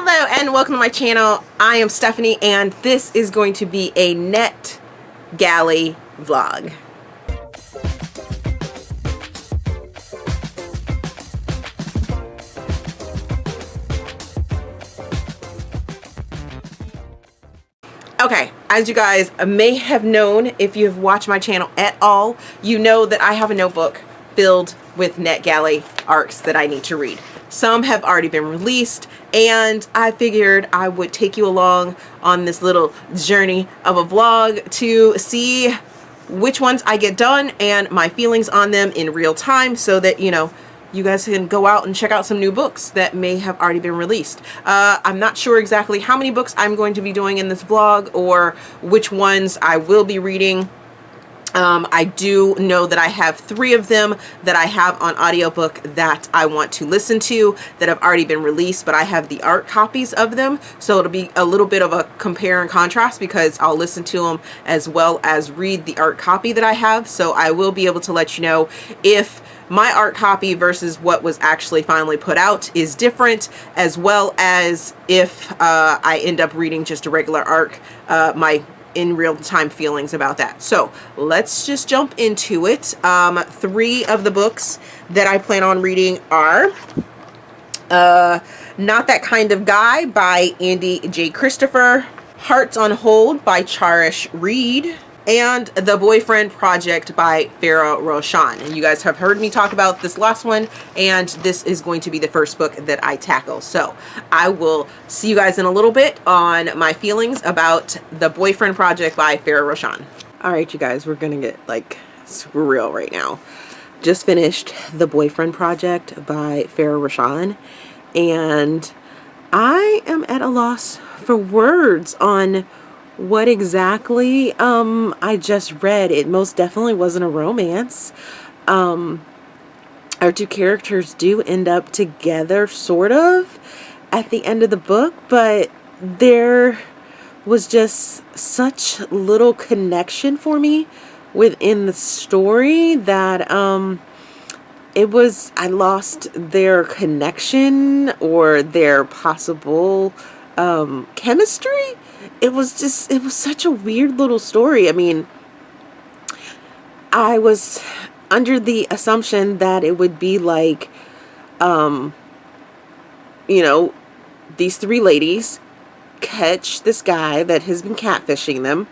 Hello and welcome to my channel. I am Stephanie and this is going to be a NetGalley vlog. Okay, as you guys may have known, if you have watched my channel at all, you know that I have a notebook filled with NetGalley ARCs that I need to read. Some have already been released, and I figured I would take you along on this little journey of a vlog to see which ones I get done and my feelings on them in real time, so that, you know, you guys can go out and check out some new books that may have already been released. I'm not sure exactly how many books I'm going to be doing in this vlog or which ones I will be reading. I do know that I have 3 of them that I have on audiobook that I want to listen to that have already been released, but I have the art copies of them, so it'll be a little bit of a compare and contrast because I'll listen to them as well as read the art copy that I have. So I will be able to let you know if my art copy versus what was actually finally put out is different, as well as if I end up reading just a regular ARC, my in real-time feelings about that. So let's just jump into it. 3 of the books that I plan on reading are Not That Kind of Guy by Andie J. Christopher, Hearts on Hold by Charish, Reid, and The Boyfriend Project by Farrah, Rochon. And you guys have heard me talk about this last one, and this is going to be the first book that I tackle. So I will see you guys in a little bit on my feelings about The Boyfriend Project by Farrah Rochon. All right, you guys, we're gonna get like super real right now. Just finished The Boyfriend Project by Farrah Rochon, and I am at a loss for words on what exactly I just read. It most definitely wasn't a romance. Our 2 characters do end up together, sort of, at the end of the book, but there was just such little connection for me within the story that I lost their connection or their possible chemistry. It was such a weird little story. I mean, I was under the assumption that it would be like, you know, these 3 ladies catch this guy that has been catfishing them,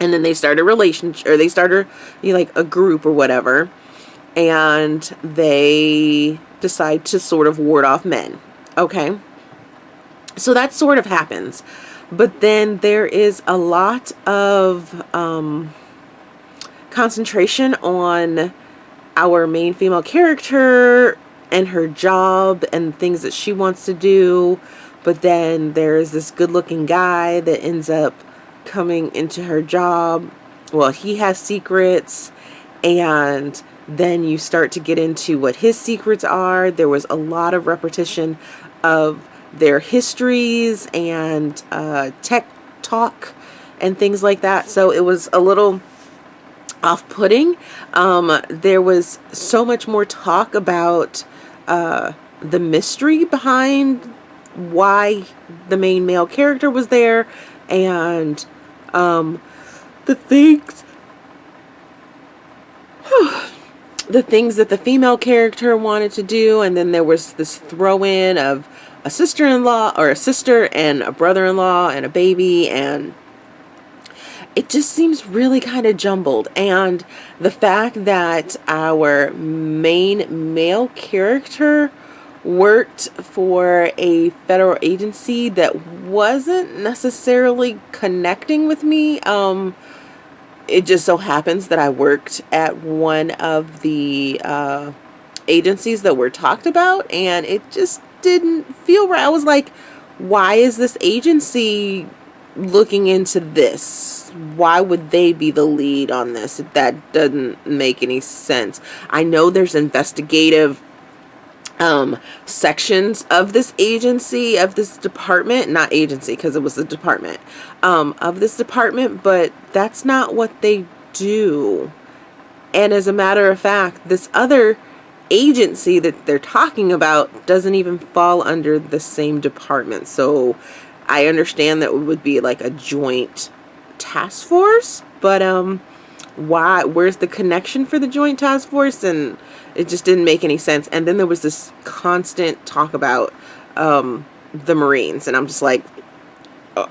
and then they start a relationship, or they start a, you know, like a group or whatever, and they decide to sort of ward off men. Okay, so that sort of happens. But then there is a lot of concentration on our main female character and her job and things that she wants to do. But then there's this good-looking guy that ends up coming into her job. Well, he has secrets, and then you start to get into what his secrets are. There was a lot of repetition of their histories and tech talk and things like that, so it was a little off-putting. There was so much more talk about the mystery behind why the main male character was there, and the things that the female character wanted to do. And then there was this throw-in of a sister-in-law, or a sister and a brother-in-law and a baby, and it just seems really kind of jumbled. And the fact that our main male character worked for a federal agency that wasn't necessarily connecting with me. It just so happens that I worked at one of the agencies that were talked about, and it just didn't feel right. I was like, why is this agency looking into this? Why would they be the lead on this? That doesn't make any sense. I know there's investigative sections of this agency, of this department, not agency because it was the department, of this department, but that's not what they do. And as a matter of fact, this other agency that they're talking about doesn't even fall under the same department. So I understand that it would be like a joint task force, but why, where's the connection for the joint task force? And it just didn't make any sense. And then there was this constant talk about the Marines, and I'm just like,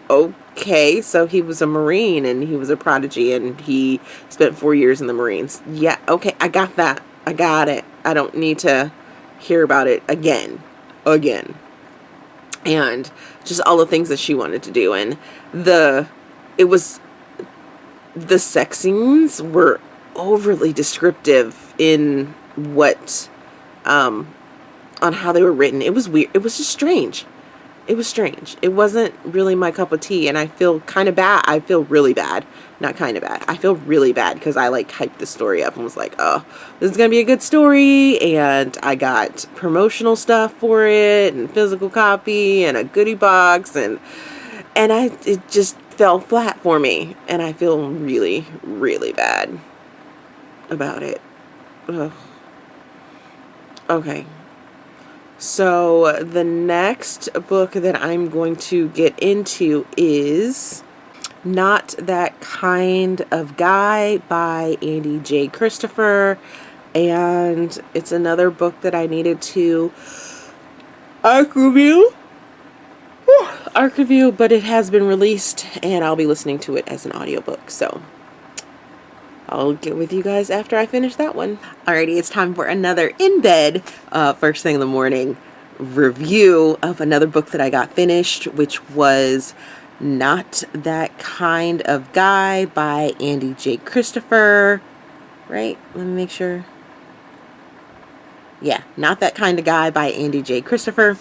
okay, so he was a Marine and he was a prodigy and he spent 4 years in the Marines. Yeah, okay, I got that. I got it. I don't need to hear about it again. And just all the things that she wanted to do. And the sex scenes were overly descriptive in what, on how they were written. It was weird. It was just strange. It was strange. It wasn't really my cup of tea, and I feel kind of bad. I feel really bad. Not kind of bad. I feel really bad because I like hyped the story up and was like, oh, this is going to be a good story, and I got promotional stuff for it, and physical copy, and a goodie box, and it just fell flat for me, and I feel really, really bad about it. Ugh. Okay. So the next book that I'm going to get into is Not That Kind of Guy by Andie J. Christopher. And it's another book that I needed to arc review, but it has been released and I'll be listening to it as an audiobook. So I'll get with you guys after I finish that one. Alrighty, it's time for another in bed, first thing in the morning review of another book that I got finished, which was Not That Kind of Guy by Andie J. Christopher. Right? Let me make sure. Yeah, Not That Kind of Guy by Andie J. Christopher.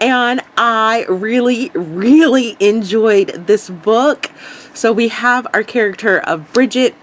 And I really, really enjoyed this book. So we have our character of Bridget,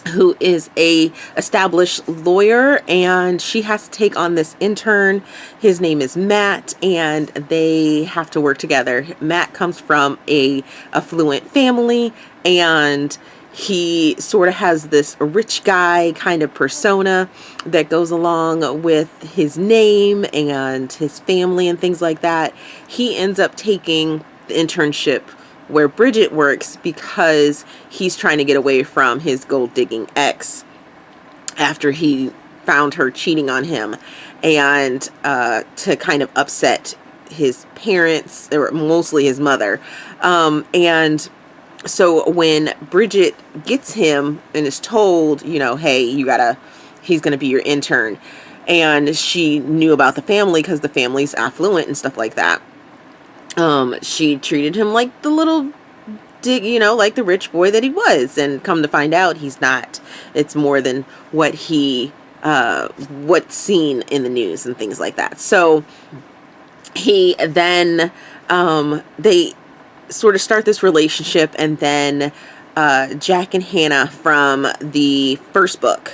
who is a established lawyer, and she has to take on this intern. His name is Matt, and they have to work together. Matt comes from a affluent family, and he sort of has this rich guy kind of persona that goes along with his name and his family and things like that. He ends up taking the internship where Bridget works because he's trying to get away from his gold digging ex after he found her cheating on him, and to kind of upset his parents, or mostly his mother. And so when Bridget gets him and is told, you know, hey, he's gonna be your intern, and she knew about the family because the family's affluent and stuff like that. She treated him like the little like the rich boy that he was, and come to find out he's not. It's more than what what's seen in the news and things like that. So he then, they sort of start this relationship, and then, Jack and Hannah from the first book,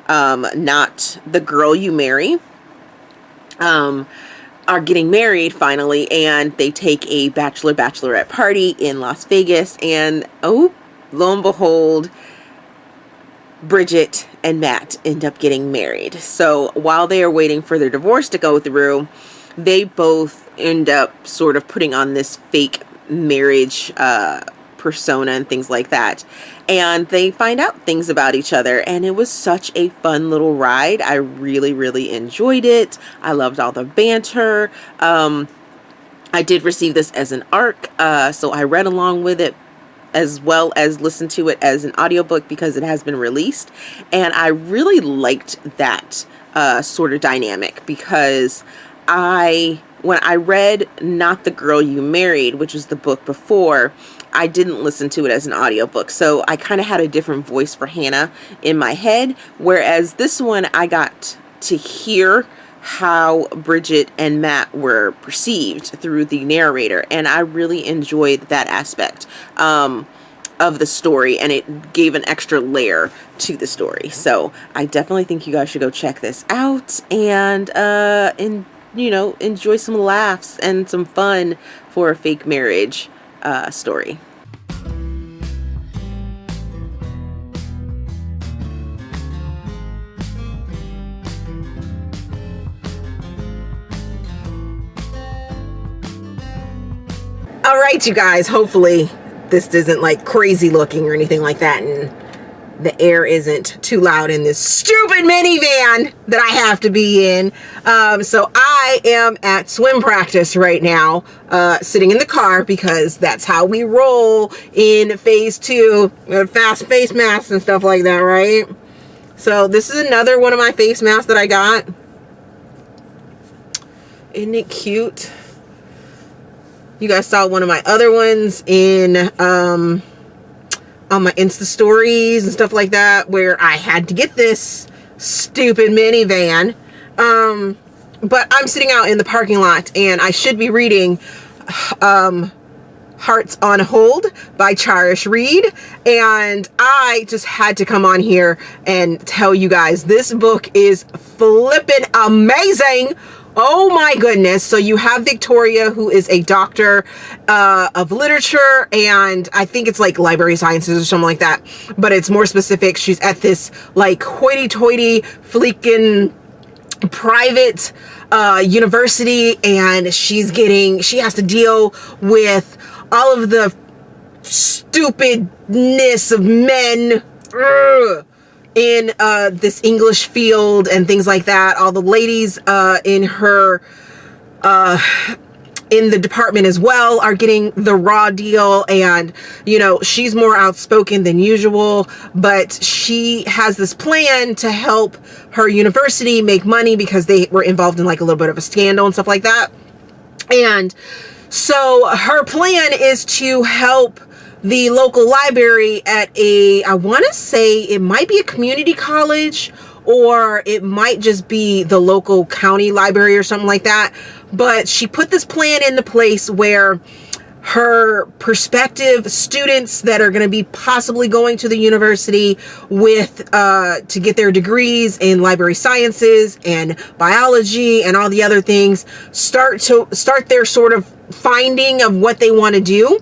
Not the Girl You Marry, are getting married finally, and they take a bachelorette party in Las Vegas, and oh, lo and behold, Bridget and Matt end up getting married. So while they are waiting for their divorce to go through, they both end up sort of putting on this fake marriage persona and things like that, and they find out things about each other, and it was such a fun little ride. I really, really enjoyed it. I loved all the banter. I did receive this as an ARC, so I read along with it as well as listened to it as an audiobook because it has been released, and I really liked that sort of dynamic, because when I read Not the Girl You Married, which was the book before, I didn't listen to it as an audiobook. So I kind of had a different voice for Hannah in my head. Whereas this one, I got to hear how Bridget and Matt were perceived through the narrator. And I really enjoyed that aspect of the story. And it gave an extra layer to the story. So I definitely think you guys should go check this out. And, enjoy some laughs and some fun for a fake marriage story. All right, you guys, hopefully this isn't like crazy looking or anything like that, and the air isn't too loud in this stupid minivan that I have to be in. So I am at swim practice right now, sitting in the car because that's how we roll in phase 2, fast face masks and stuff like that, right? So this is another one of my face masks that I got. Isn't it cute? You guys saw one of my other ones in on my Insta stories and stuff like that, where I had to get this stupid minivan. But I'm sitting out in the parking lot and I should be reading Hearts on Hold by Charish Reid, and I just had to come on here and tell you guys this book is flippin' amazing. Oh my goodness. So you have Victoria, who is a doctor of literature, and I think it's like library sciences or something like that, but it's more specific. She's at this like hoity-toity fleekin' private university, and she has to deal with all of the stupidness of men in this English field and things like that. All the ladies in her in the department as well are getting the raw deal, and you know, she's more outspoken than usual, but she has this plan to help her university make money because they were involved in like a little bit of a scandal and stuff like that. And so her plan is to help the local library at I want to say it might be a community college, or it might just be the local county library or something like that. But she put this plan into place where her prospective students that are going to be possibly going to the university with to get their degrees in library sciences and biology and all the other things start their sort of finding of what they want to do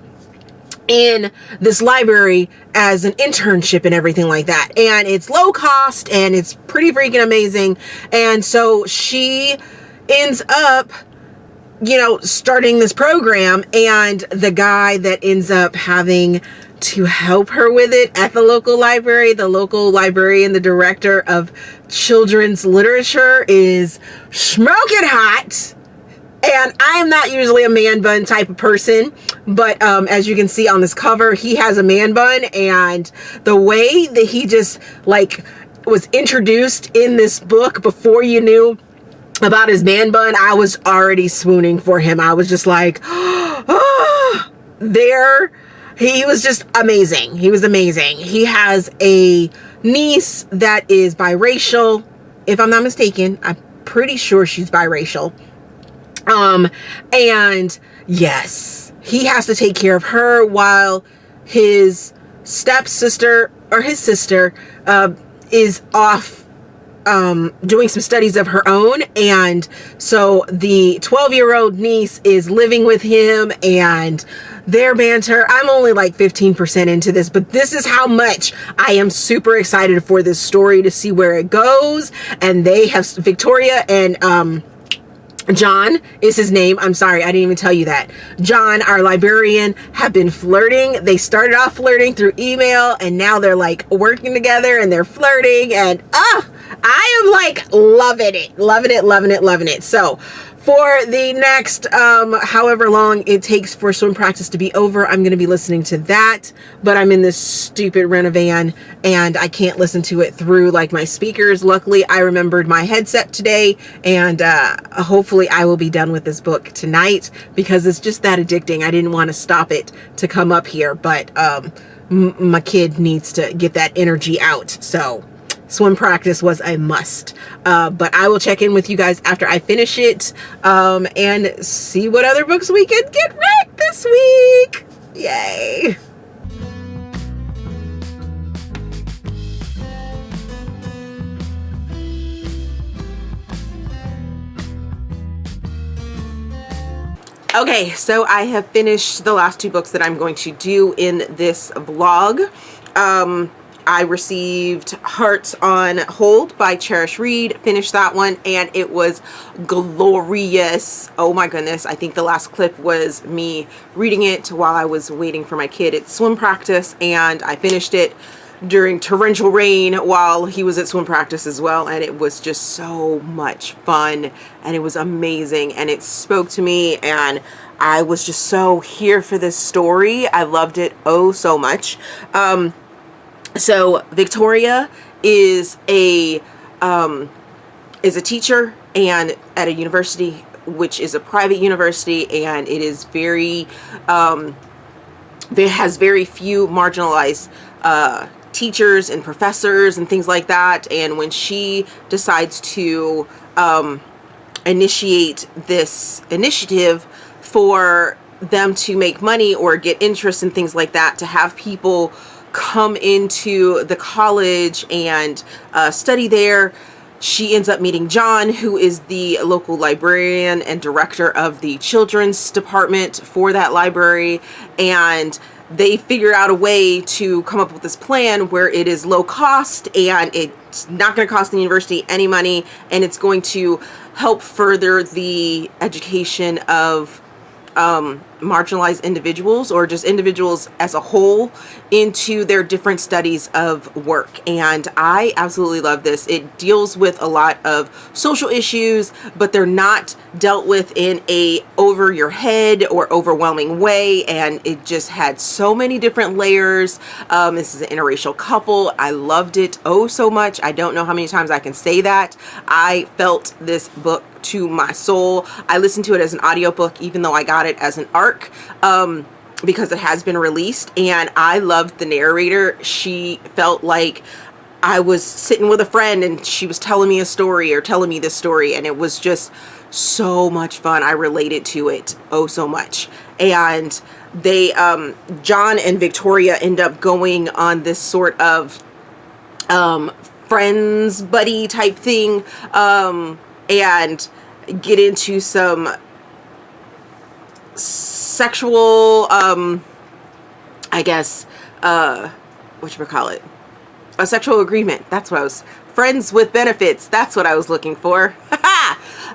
in this library as an internship and everything like that. And it's low cost and it's pretty freaking amazing. And so she ends up, you know, starting this program, and the guy that ends up having to help her with it at the local librarian, the director of children's literature, is smoking hot. And I am not usually a man bun type of person, but as you can see on this cover, he has a man bun, and the way that he just like was introduced in this book before you knew about his man bun, I was already swooning for him. I was just like, oh, there. He was just amazing. He was amazing. He has a niece that is biracial, if I'm not mistaken. I'm pretty sure she's biracial. And yes, he has to take care of her while his stepsister or his sister, is off, doing some studies of her own. And so the 12-year-old niece is living with him, and their banter. I'm only like 15% into this, but this is how much I am super excited for this story to see where it goes. And they have Victoria and, John is his name. I'm sorry, I didn't even tell you that. John, our librarian, have been flirting. They started off flirting through email, and now they're like working together and they're flirting, and I am like loving it. So for the next however long it takes for swim practice to be over, I'm going to be listening to that, but I'm in this stupid Renovan and I can't listen to it through like my speakers. Luckily, I remembered my headset today, and hopefully I will be done with this book tonight because it's just that addicting. I didn't want to stop it to come up here, but my kid needs to get that energy out, so swim practice was a must. But I will check in with you guys after I finish it and see what other books we can get read this week. Yay. Okay, so I have finished the last 2 books that I'm going to do in this vlog. I received Hearts on Hold by Charish Reid, finished that one, and it was glorious. Oh my goodness. I think the last clip was me reading it while I was waiting for my kid at swim practice, and I finished it during torrential rain while he was at swim practice as well, and it was just so much fun, and it was amazing, and it spoke to me, and I was just so here for this story. I loved it oh so much. So Victoria is a teacher and at a university, which is a private university, and it is very it has very few marginalized teachers and professors and things like that. And when she decides to initiate this initiative for them to make money or get interest in things like that, to have people come into the college and study there, she ends up meeting John, who is the local librarian and director of the children's department for that library, and they figure out a way to come up with this plan where it is low cost and it's not going to cost the university any money, and it's going to help further the education of marginalized individuals, or just individuals as a whole, into their different studies of work. And I absolutely love this. It deals with a lot of social issues, but they're not dealt with in a over your head or overwhelming way, and it just had so many different layers. This is an interracial couple. I loved it oh so much. I don't know how many times I can say that. I felt this book to my soul. I listened to it as an audiobook, even though I got it as an ARC, because it has been released, and I loved the narrator. She felt like I was sitting with a friend and she was telling me a story or telling me this story, and it was just so much fun. I related to it oh so much. And they John and Victoria end up going on this sort of friends buddy type thing, and get into some sexual I guess whatchamacallit, a sexual agreement. That's what I was, friends with benefits, that's what I was looking for.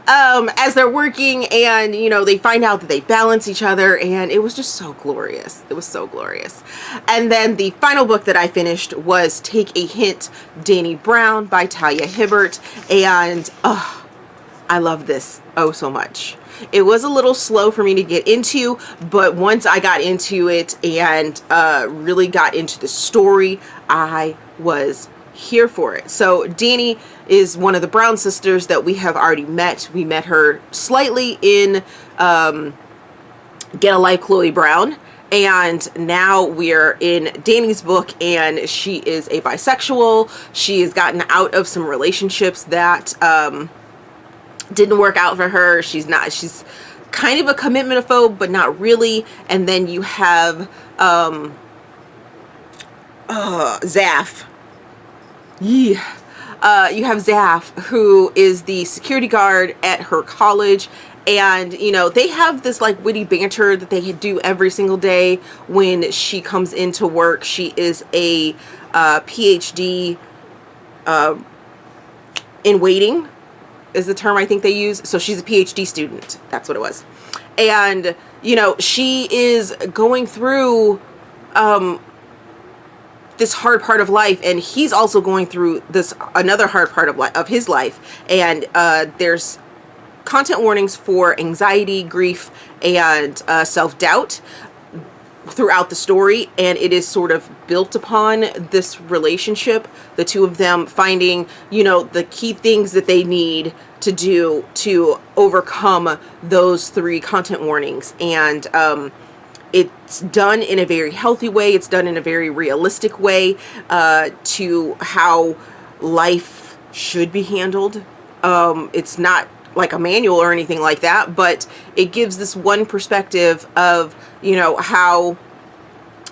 As they're working, and you know, they find out that they balance each other, and it was just so glorious. It was so glorious. And then the final book that I finished was Take a Hint, Dani Brown by Talia Hibbert, and I love this oh so much. It was a little slow for me to get into, but once I got into it and really got into the story, I was here for it. So Dani is one of the Brown sisters that we have already met. We met her slightly in Get a Life, Chloe Brown, and now we're in Dani's book, and she is a bisexual. She has gotten out of some relationships that didn't work out for her. She's kind of a commitment-phobe, but not really. And then you have Zaf. Yeah. You have Zaf, who is the security guard at her college, and you know, they have this like witty banter that they do every single day when she comes into work. She is a PhD in waiting is the term I think they use. So she's a PhD student. That's what it was. And you know, she is going through this hard part of life, and he's also going through this another hard part of his life, and there's content warnings for anxiety, grief, and self-doubt throughout the story, and it is sort of built upon this relationship, the two of them finding, you know, the key things that they need to do to overcome those three content warnings. And it's done in a very healthy way. It's done in a very realistic way to how life should be handled. It's not like a manual or anything like that, but it gives this one perspective of, you know, how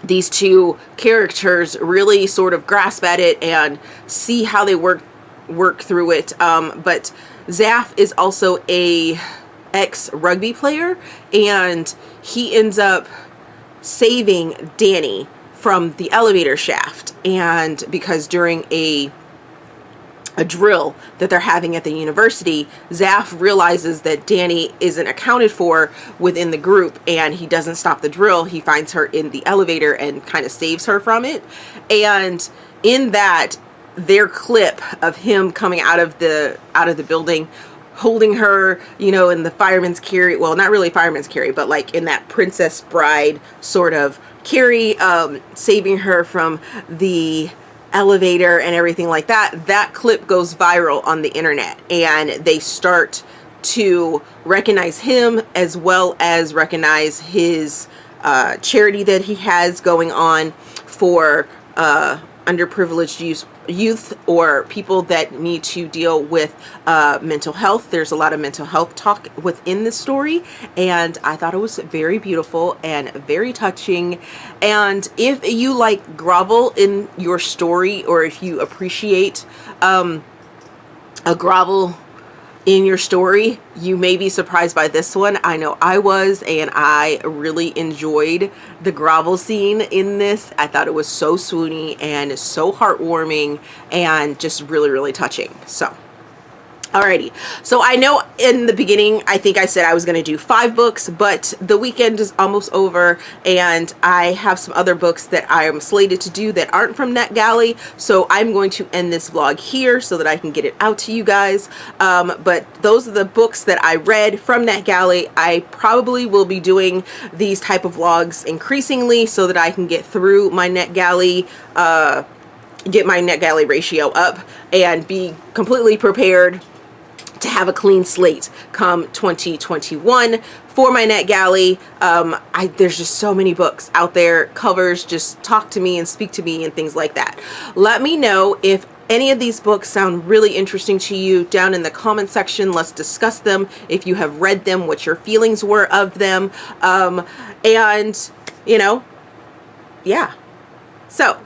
these two characters really sort of grasp at it and see how they work through it. But Zaf is also a ex-rugby player, and he ends up saving Dani from the elevator shaft, and because during a drill that they're having at the university, Zaf realizes that Danny isn't accounted for within the group, and he doesn't stop the drill. He finds her in the elevator and kind of saves her from it. And in that, their clip of him coming out of the building, holding her, you know, in the fireman's carry, well, not really fireman's carry, but like in that Princess Bride sort of carry, saving her from the elevator and everything like that. That clip goes viral on the internet, and they start to recognize him as well as recognize his charity that he has going on for underprivileged youth or people that need to deal with mental health. There's a lot of mental health talk within this story, and I thought it was very beautiful and very touching. And if you like grovel in your story, or if you appreciate a grovel in your story, you may be surprised by this one. I know I was, and I really enjoyed the grovel scene in this. I thought it was so swoony and so heartwarming and just really, really touching. So alrighty, so I know in the beginning I think I said I was going to do 5 books, but the weekend is almost over, and I have some other books that I am slated to do that aren't from NetGalley, so I'm going to end this vlog here so that I can get it out to you guys. But those are the books that I read from NetGalley. I probably will be doing these type of vlogs increasingly so that I can get through my NetGalley, get my NetGalley ratio up and be completely prepared to have a clean slate come 2021 for my NetGalley. There's just so many books out there. Covers just talk to me and speak to me and things like that. Let me know if any of these books sound really interesting to you down in the comment section. Let's discuss them. If you have read them, what your feelings were of them. And, you know, yeah. So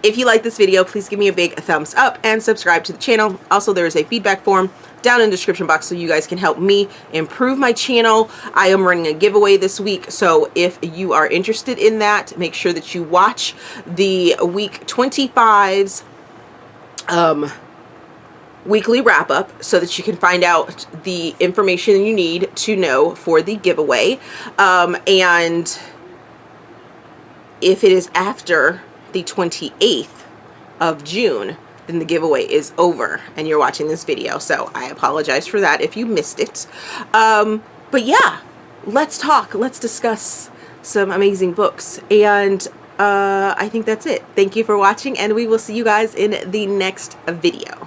if you like this video, please give me a big thumbs up and subscribe to the channel. Also, there is a feedback form down in the description box so you guys can help me improve my channel. I am running a giveaway this week, so if you are interested in that, make sure that you watch the week 25's weekly wrap-up so that you can find out the information you need to know for the giveaway. And if it is after the 28th of June, then the giveaway is over and you're watching this video, so I apologize for that if you missed it. But yeah, let's talk, let's discuss some amazing books, and I think that's it. Thank you for watching, and we will see you guys in the next video.